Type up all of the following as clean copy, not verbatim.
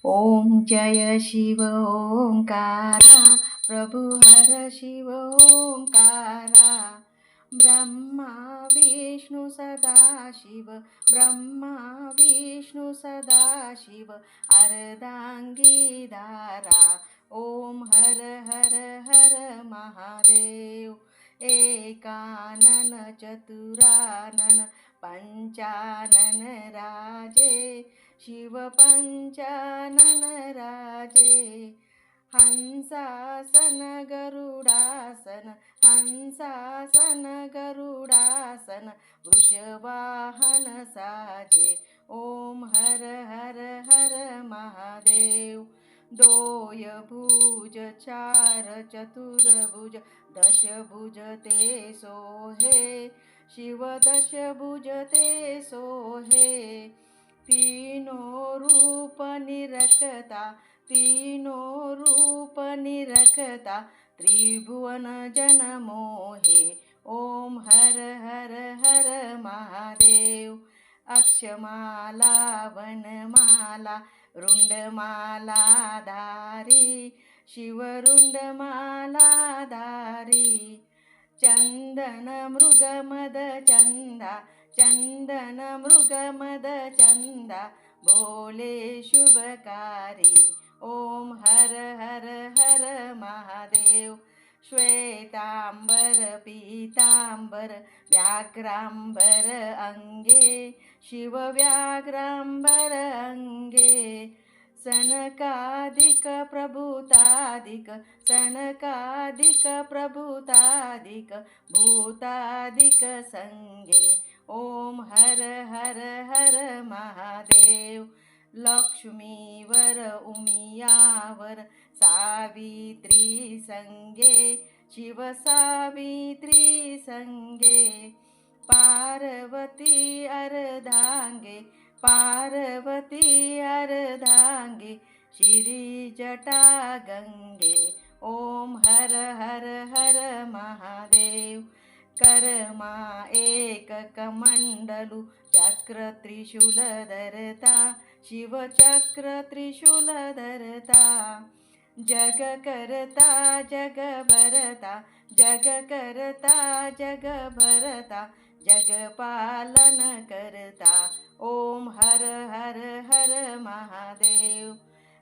ओम जय शिव ओंकारा, प्रभु हर शिव ओंकारा। ब्रह्मा विष्णु सदाशिव, ब्रह्मा विष्णु सदाशिव, अर्धांगी धारा। ओम हर हर हर महादेव। एकानन चतुरानन पंचानन राजे, शिव पंचानन राजे। हंसासन गरुडासन, हंसासन गरुडासन, वृषवाहन साजे। ओम हर हर हर महादेव। दोय भुज चार चतुर्भुज, दशभुज ते सोहे, शिव दशभुज ते सोहे। तीनों रूप निरखता, तीनों रूप निरखता, त्रिभुवन जन मोहे। ओम हर हर हर महादेव। अक्षमाला वनमाला, रुंडमाला धारी, शिव रुंडमाला धारी। चंदन मृग मद चंदा, चंदन मृग मद चंदा, भोले शुभकारी। ओम हर हर हर महादेव। श्वेतांबर पीतांबर, व्याघ्रांबर अंगे, शिव व्याघ्रांबर अंगे। सनकादिक प्रभूतादिक, सनकादिक प्रभूतादिक, भूतादिक संगे। ओम हर हर हर महादेव। लक्ष्मीवर उमियावर, सावित्री संगे, शिव सावित्री संगे। पार्वती अर्धांगे, पार्वती अर्धांगे, श्री जटा गंगे। ओम हर हर हर महादेव। कर्मा एक कमंडलु, चक्र त्रिशूल धरता, शिव चक्र त्रिशूल धरता। जग करता जग भरता, जग करता जग भरता, जग पालन करता। ओम हर हर हर महादेव।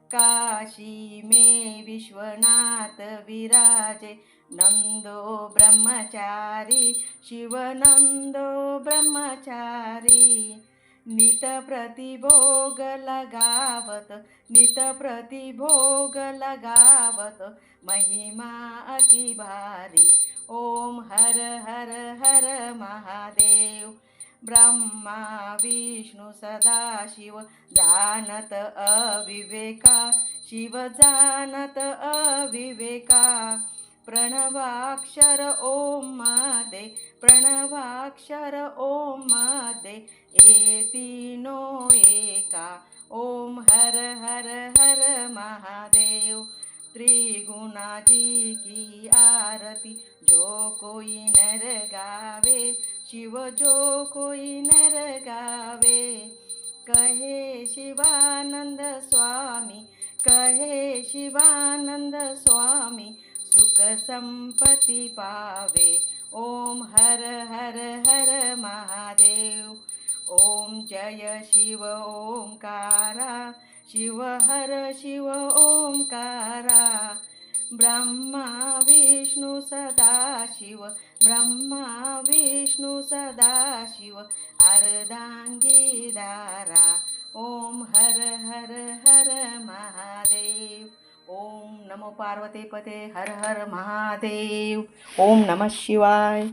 काशी में विश्वनाथ विराजे, नंदो ब्रह्मचारी, शिव नंदो ब्रह्मचारी। नित प्रतिभोग लगावत, नित प्रतिभोग लगावत, महिमा अति भारी। ओम हर हर हर महादेव। ब्रह्मा विष्णु सदाशिव, जानत अविवेका, शिव जानत अविवेका। प्रणवाक्षर ओम मादे, प्रणवाक्षर ओम मादे, ये तीनों एका। ओम हर हर हर महादेव। त्रिगुणा जी की आरती, जो कोई नर गावे, शिव जो कोई नर गावे। कहे शिवानंद स्वामी, कहे शिवानंद स्वामी, सुख संपत्ति पावे। ओम हर हर हर महादेव। ओम जय शिव ओंकारा, शिव हर शिव ओंकारा। ब्रह्मा विष्णु सदाशिव, ब्रह्मा विष्णु सदाशिव, अर्धांगी धारा। ओम हर हर हर महादेव। ओम नमो पार्वती पते, हर हर महादेव। ओम नमः शिवाय।